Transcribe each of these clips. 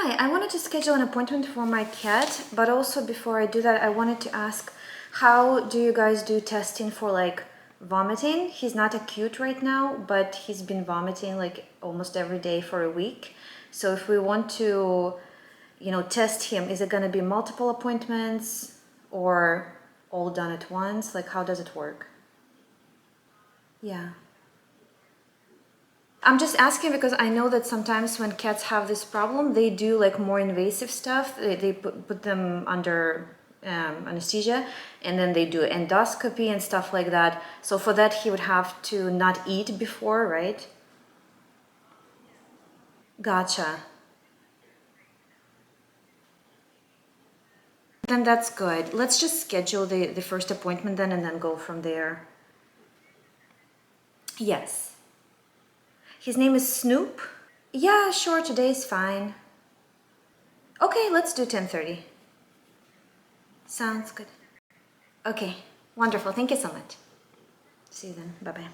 Hi, I wanted to schedule an appointment for my cat, but also before I do that, I wanted to ask, how do you guys do testing for like vomiting? He's not acute right now, but he's been vomiting like almost every day for a week. So if we want to, test him, is it going to be multiple appointments or all done at once? Like, how does it work? Yeah. I'm just asking because I know that sometimes when cats have this problem, they do like more invasive stuff. They put them under anesthesia, and then they do endoscopy and stuff like that. So for that, he would have to not eat before, right? Gotcha. Then that's good. Let's just schedule the first appointment then and then go from there. Yes. His name is Snoop. Yeah, sure, today's fine. Okay, let's do 10:30. Sounds good. Okay, wonderful. Thank you so much. See you then. Bye-bye.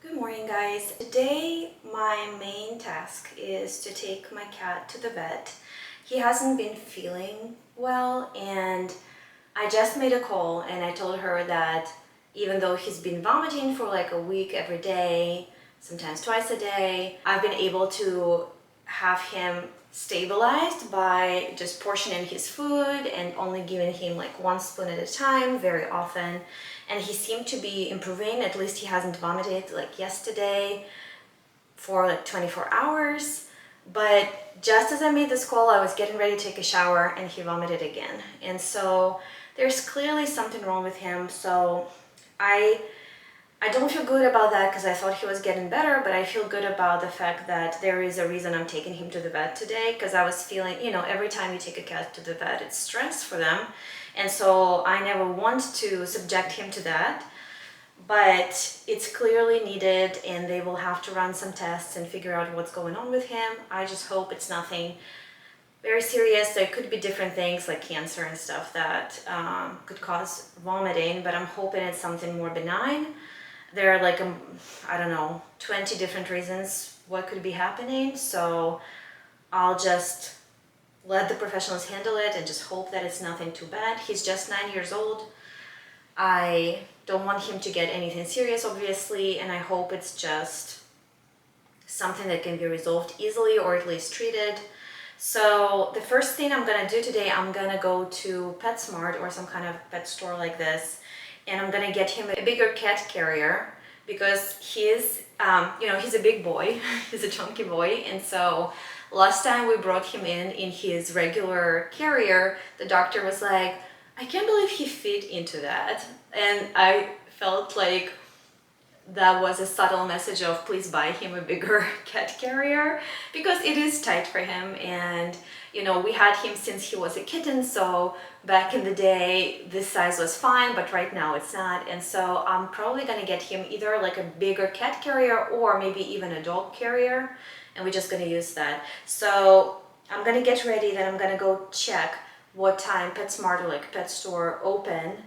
Good morning, guys. Today, my main task is to take my cat to the vet. He hasn't been feeling well, and I just made a call and I told her that even though he's been vomiting for like a week every day, sometimes twice a day, I've been able to have him stabilized by just portioning his food and only giving him like 1 spoon at a time very often. And he seemed to be improving. At least he hasn't vomited like yesterday for like 24 hours. But just as I made this call, I was getting ready to take a shower and he vomited again. And so there's clearly something wrong with him. So I don't feel good about that because I thought he was getting better, but I feel good about the fact that there is a reason I'm taking him to the vet today, because I was feeling, every time you take a cat to the vet, it's stress for them. And so I never want to subject him to that, but it's clearly needed and they will have to run some tests and figure out what's going on with him. I just hope it's nothing very serious. There could be different things like cancer and stuff that could cause vomiting, but I'm hoping it's something more benign. There are like, I don't know, 20 different reasons what could be happening. So I'll just let the professionals handle it and just hope that it's nothing too bad. He's just 9 years old. I don't want him to get anything serious, obviously, and I hope it's just something that can be resolved easily or at least treated. So the first thing I'm gonna do today, I'm gonna go to PetSmart or some kind of pet store like this, and I'm gonna get him a bigger cat carrier because he's a big boy, he's a chunky boy, and so last time we brought him in his regular carrier, the doctor was like, I can't believe he fit into that. And I felt like that was a subtle message of please buy him a bigger cat carrier because it is tight for him. And we had him since he was a kitten, so back in the day this size was fine, but right now it's not. And so I'm probably gonna get him either like a bigger cat carrier or maybe even a dog carrier, and we're just gonna use that. So I'm gonna get ready, then I'm gonna go check what time PetSmart or like pet store open,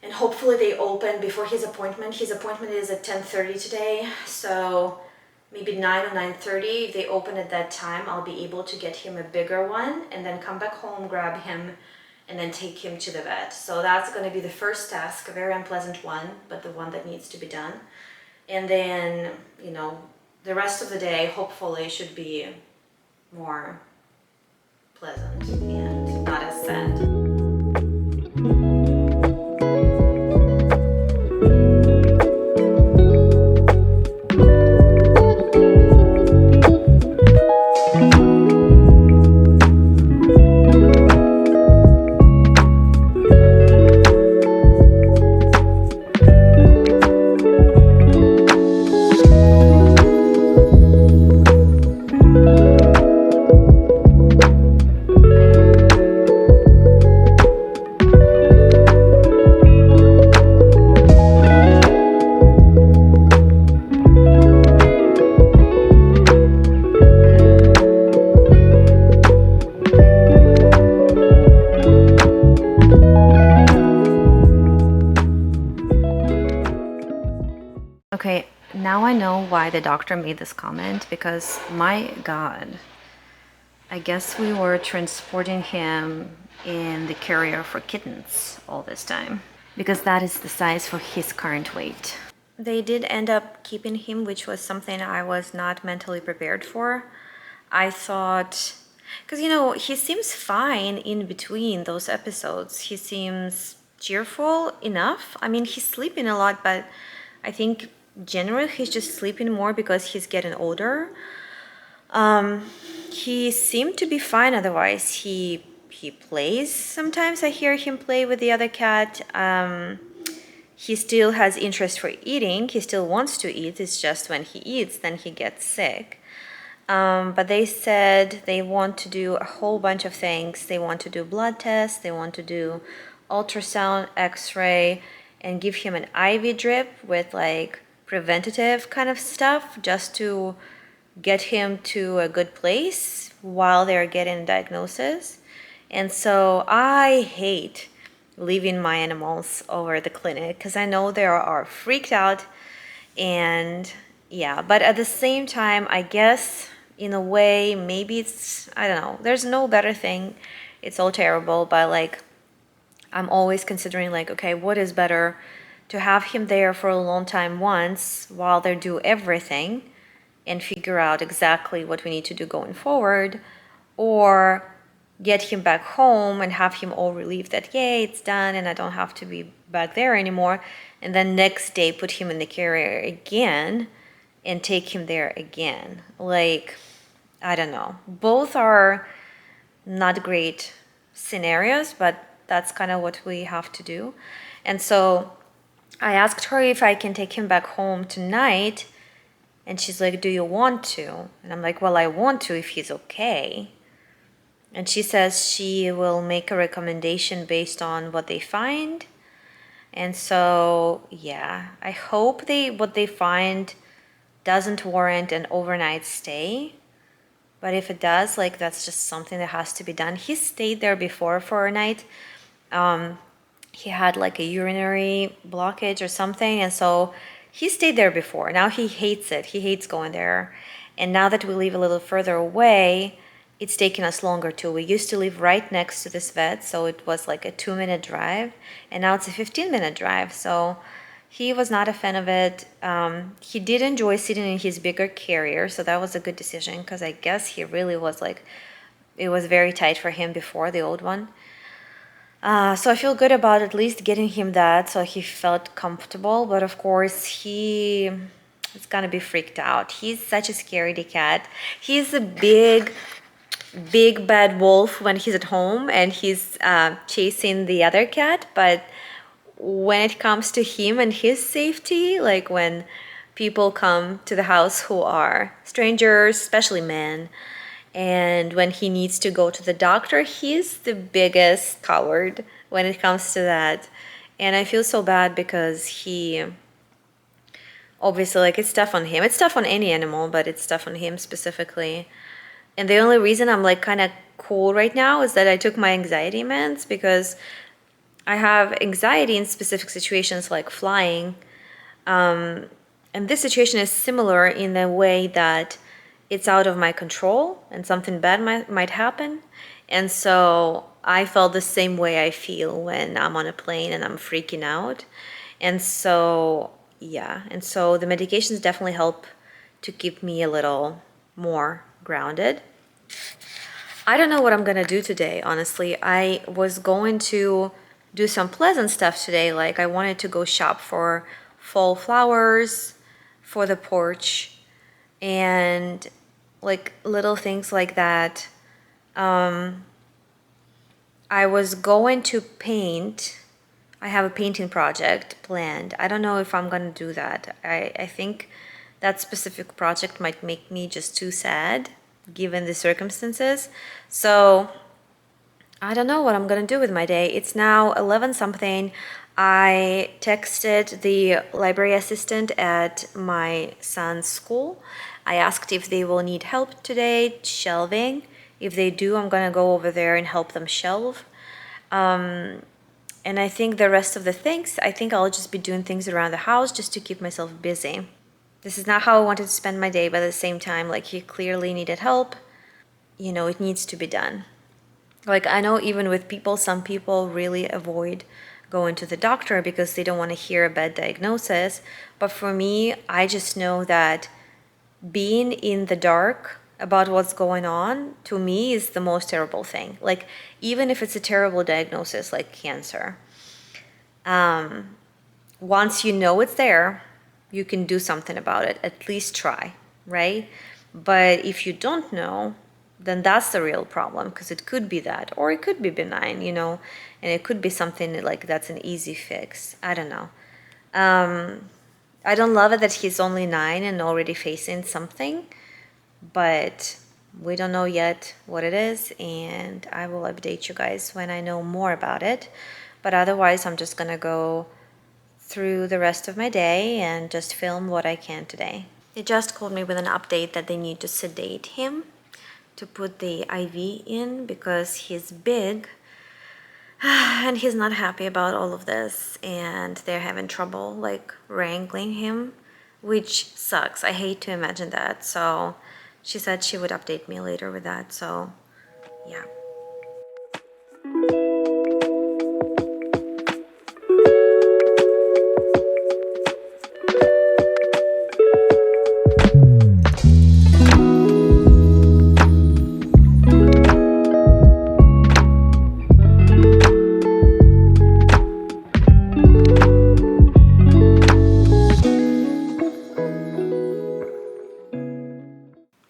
and hopefully they open before his appointment. His appointment is at 10:30 today, so maybe 9 or 9:30. If they open at that time, I'll be able to get him a bigger one and then come back home, grab him, and then take him to the vet. So that's going to be the first task, a very unpleasant one, but the one that needs to be done. And then, the rest of the day hopefully should be more pleasant and not as sad. Okay, now I know why the doctor made this comment, because my God, I guess we were transporting him in the carrier for kittens all this time, because that is the size for his current weight. They did end up keeping him, which was something I was not mentally prepared for. I thought, because he seems fine in between those episodes. He seems cheerful enough. I mean, he's sleeping a lot, but I think generally he's just sleeping more because he's getting older. He seemed to be fine otherwise. He plays. Sometimes I hear him play with the other cat. He still has interest for eating. He still wants to eat. It's just when he eats, then he gets sick. But they said they want to do a whole bunch of things. They want to do blood tests. They want to do ultrasound, X-ray, and give him an IV drip with like preventative kind of stuff, just to get him to a good place while they're getting a diagnosis. And so I hate leaving my animals over at the clinic because I know they are freaked out. And yeah, but at the same time, I guess in a way, maybe it's, I don't know, there's no better thing. It's all terrible, but like I'm always considering like, okay, what is better, to have him there for a long time once while they do everything and figure out exactly what we need to do going forward, or get him back home and have him all relieved that, yay, it's done and I don't have to be back there anymore, and then next day put him in the carrier again and take him there again. Like, I don't know. Both are not great scenarios, but that's kind of what we have to do. And so I asked her if I can take him back home tonight, and she's like, do you want to? And I'm like, well, I want to if he's okay. And she says she will make a recommendation based on what they find. And so, yeah, I hope what they find doesn't warrant an overnight stay. But if it does, like, that's just something that has to be done. He stayed there before for a night. He had like a urinary blockage or something, and so he stayed there before. Now he hates it. He hates going there. And now that we live a little further away, it's taken us longer too. We used to live right next to this vet, so it was like a 2-minute drive, and now it's a 15-minute drive. So he was not a fan of it. He did enjoy sitting in his bigger carrier, so that was a good decision, because I guess he really was like, it was very tight for him before, the old one. So I feel good about at least getting him that, so he felt comfortable. But of course, he is gonna be freaked out. He's such a scaredy cat. He's a big bad wolf when he's at home and he's chasing the other cat. But when it comes to him and his safety, like when people come to the house who are strangers, especially men, and when he needs to go to the doctor, he's the biggest coward when it comes to that. And I feel so bad because he, obviously, like, it's tough on him. It's tough on any animal, but it's tough on him specifically. And the only reason I'm like kind of cool right now is that I took my anxiety meds, because I have anxiety in specific situations like flying. And this situation is similar in the way that it's out of my control and something bad might happen. And so I felt the same way I feel when I'm on a plane and I'm freaking out. And so, yeah. And so the medications definitely help to keep me a little more grounded. I don't know what I'm gonna do today, honestly. I was going to do some pleasant stuff today. Like, I wanted to go shop for fall flowers for the porch and like little things like that. I was going to paint. I have a painting project planned. I don't know if I'm gonna do that. I think that specific project might make me just too sad given the circumstances. So I don't know what I'm gonna do with my day. It's now 11 something. I texted the library assistant at my son's school. I asked if they will need help today shelving. If they do, I'm gonna go over there and help them shelve. And And I think the rest of the things, I think I'll just be doing things around the house just to keep myself busy. This is not how I wanted to spend my day, but at the same time, like, he clearly needed help. You know, it needs to be done. Like, I know even with people, some people really avoid going to the doctor because they don't want to hear a bad diagnosis. But for me, I just know that being in the dark about what's going on, to me, is the most terrible thing. Like, even if it's a terrible diagnosis like cancer, once you know it's there, you can do something about it, at least try, right? But if you don't know, then that's the real problem, because it could be that, or it could be benign, you know, and it could be something like that's an easy fix. I don't know. I don't love it that he's only 9 and already facing something, but we don't know yet what it is, and I will update you guys when I know more about it. But otherwise, I'm just gonna go through the rest of my day and just film what I can today. They just called me with an update that they need to sedate him to put the IV in because he's big and he's not happy about all of this, and they're having trouble like wrangling him, which sucks. I hate to imagine that. So she said she would update me later with that. So yeah.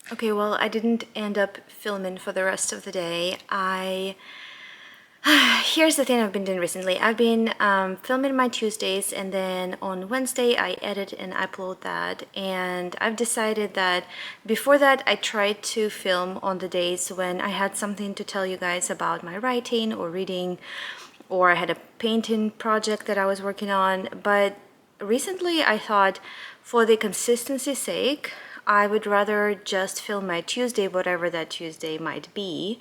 Okay, well, I didn't end up filming for the rest of the day. Here's the thing I've been doing recently. I've been filming my Tuesdays, and then on Wednesday I edit and upload that. And I've decided that before that I tried to film on the days when I had something to tell you guys about my writing or reading, or I had a painting project that I was working on. But recently I thought, for the consistency's sake, I would rather just film my Tuesday, whatever that Tuesday might be,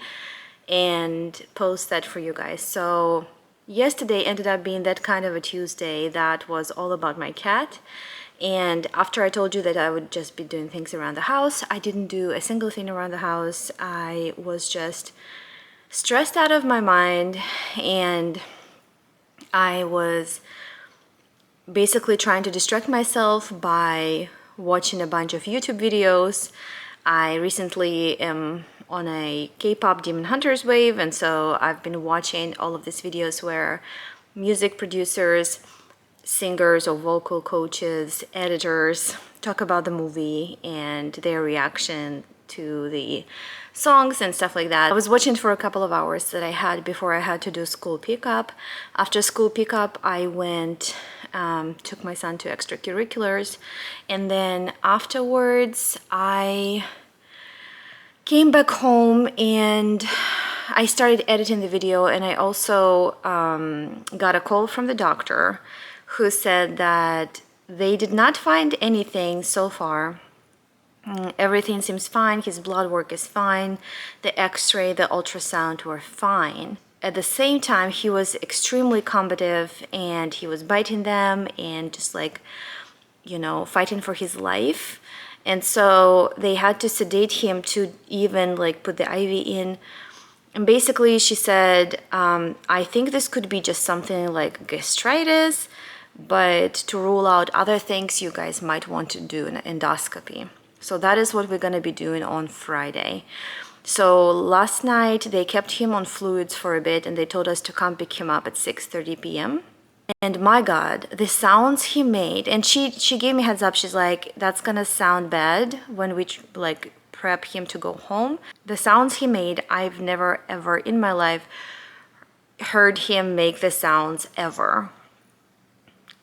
and post that for you guys. So yesterday ended up being that kind of a Tuesday that was all about my cat. And after I told you that I would just be doing things around the house, I didn't do a single thing around the house. I was just stressed out of my mind, and I was basically trying to distract myself by watching a bunch of YouTube videos. I recently am on a K-pop Demon Hunters wave, and so I've been watching all of these videos where music producers, singers or vocal coaches, editors talk about the movie and their reaction to the songs and stuff like that. I was watching for a couple of hours that I had before I had to do school pickup. After school pickup, I went, took my son to extracurriculars, and then afterwards I came back home and I started editing the video. And I also got a call from the doctor who said that they did not find anything so far. Everything seems fine. His blood work is fine. The x-ray, the ultrasound were fine. At the same time, he was extremely combative, and he was biting them and just like, you know, fighting for his life. And so they had to sedate him to even like put the IV in. And basically she said, I think this could be just something like gastritis, but to rule out other things, you guys might want to do an endoscopy. So that is what we're going to be doing on Friday. So last night they kept him on fluids for a bit, and they told us to come pick him up at 6:30 p.m. And my God, the sounds he made, and she gave me heads up. She's like, that's gonna sound bad when we like prep him to go home. The sounds he made, I've never ever in my life heard him make the sounds ever.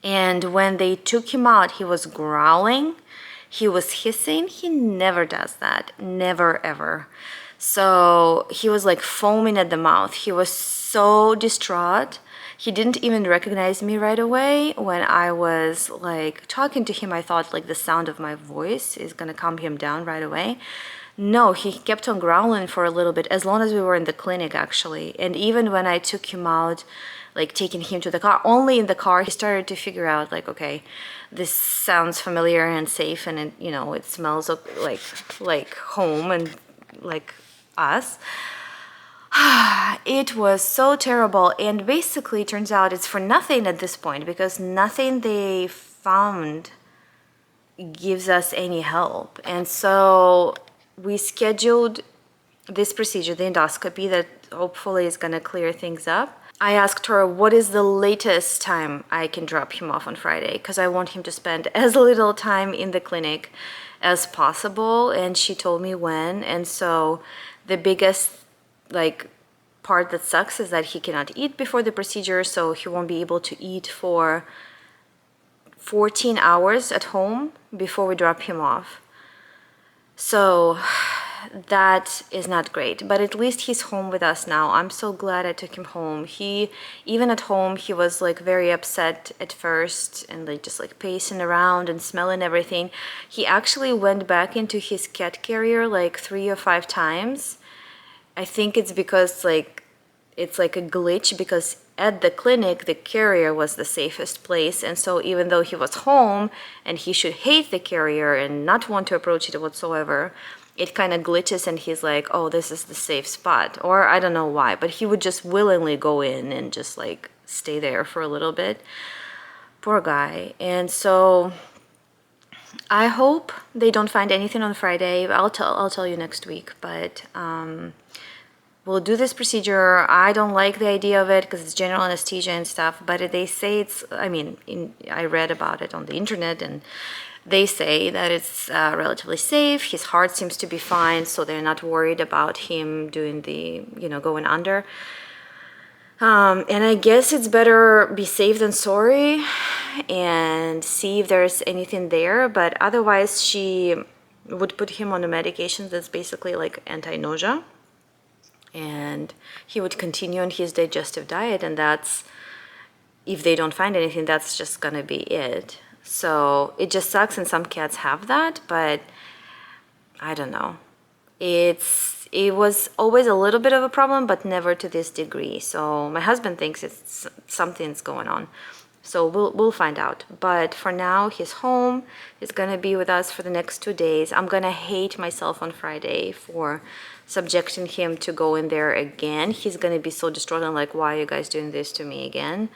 And when they took him out, he was growling, he was hissing. He never does that, never ever. So he was like foaming at the mouth. He was so distraught. He didn't even recognize me right away. When I was like talking to him, I thought like the sound of my voice is gonna calm him down right away. No, he kept on growling for a little bit, as long as we were in the clinic, actually. And even when I took him out, like taking him to the car, only in the car, he started to figure out, like, okay, this sounds familiar and safe, and it, it smells like home and like us. It was so terrible, and basically, it turns out it's for nothing at this point, because nothing they found gives us any help. And so we scheduled this procedure, the endoscopy, that hopefully is going to clear things up. I asked her, what is the latest time I can drop him off on Friday? Because I want him to spend as little time in the clinic as possible. And she told me when. And so the biggest part that sucks is that he cannot eat before the procedure. So he won't be able to eat for 14 hours at home before we drop him off. So that is not great, but at least he's home with us now. I'm so glad I took him home. Even at home, he was like very upset at first and just pacing around and smelling everything. He actually went back into his cat carrier like 3 or 5 times. I think it's because it's like a glitch, because at the clinic, the carrier was the safest place. And so even though he was home and he should hate the carrier and not want to approach it whatsoever, it kind of glitches and he's like, oh, this is the safe spot. Or I don't know why, but he would just willingly go in and just stay there for a little bit. Poor guy. And so I hope they don't find anything on Friday. I'll tell you next week, but we'll do this procedure. I don't like the idea of it because it's general anesthesia and stuff, but they say it's, I read about it on the internet, and they say that it's relatively safe. His heart seems to be fine, so they're not worried about him doing the, going under. And I guess it's better be safe than sorry and see if there's anything there. But otherwise, she would put him on a medication that's basically like anti-nausea. And he would continue on his digestive diet, and that's, if they don't find anything, that's just gonna be it. So it just sucks, and some cats have that, but I don't know. It was always a little bit of a problem, but never to this degree. So my husband thinks it's something's going on. So we'll find out. But for now, he's home. He's gonna be with us for the next 2 days. I'm gonna hate myself on Friday for subjecting him to go in there again. He's gonna be so distraught and like, why are you guys doing this to me again?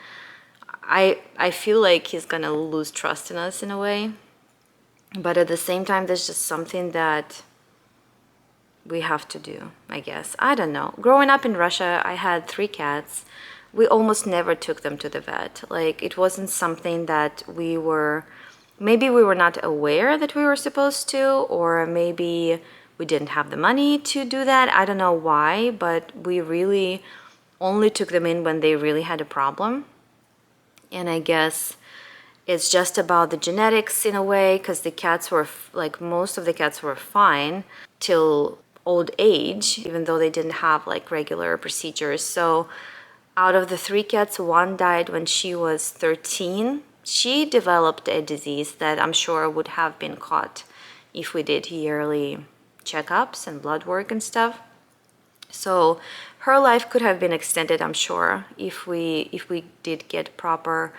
I feel like he's gonna lose trust in us in a way, but at the same time, there's just something that we have to do, I guess. I don't know. Growing up in Russia, I had 3 cats. We almost never took them to the vet. It wasn't something that maybe we were not aware that we were supposed to, or maybe we didn't have the money to do that. I don't know why, but we really only took them in when they really had a problem. And I guess it's just about the genetics in a way, because the cats were, most of the cats were fine till old age, even though they didn't have regular procedures. So out of the 3 cats, 1 died when she was 13. She developed a disease that I'm sure would have been caught if we did yearly checkups and blood work and stuff. So her life could have been extended, I'm sure, if we did get proper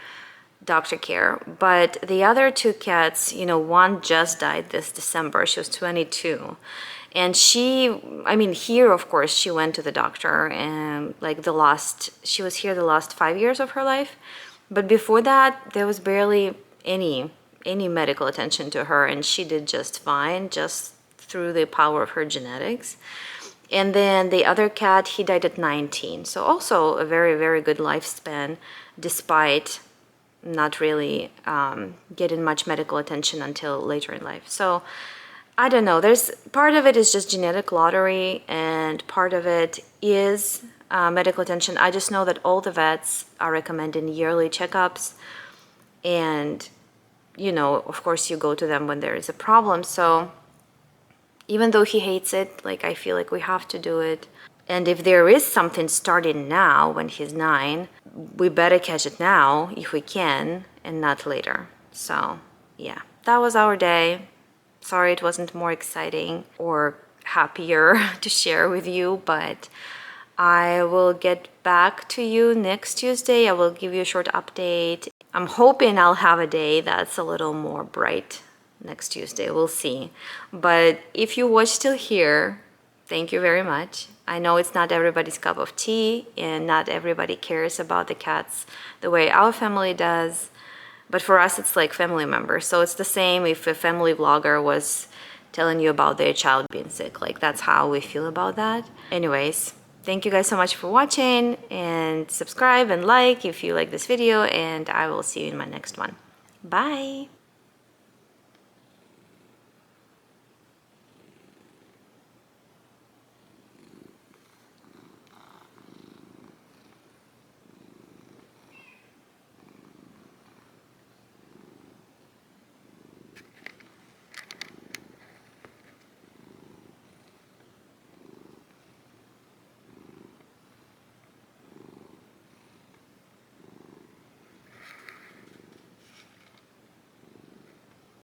doctor care. But the other 2 cats, 1 just died this December. She was 22. And here, of course, she went to the doctor, and she was here the last 5 years of her life. But before that, there was barely any medical attention to her, and she did just fine, just through the power of her genetics. And then the other cat, he died at 19. So also a very, very good lifespan, despite not really getting much medical attention until later in life. So I don't know. There's part of it is just genetic lottery, and part of it is medical attention. I just know that all the vets are recommending yearly checkups, and of course, you go to them when there is a problem. So even though he hates it, I feel like we have to do it. And if there is something starting now when he's 9, we better catch it now if we can, and not later. So yeah, that was our day. Sorry it wasn't more exciting or happier to share with you, but I will get back to you next Tuesday. I will give you a short update. I'm hoping I'll have a day that's a little more bright next Tuesday. We'll see. But if you watch till here, thank you very much. I know it's not everybody's cup of tea and not everybody cares about the cats the way our family does. But for us, it's like family members. So it's the same if a family vlogger was telling you about their child being sick. Like, that's how we feel about that. Anyways, thank you guys so much for watching, and subscribe and like if you like this video, and I will see you in my next one. Bye.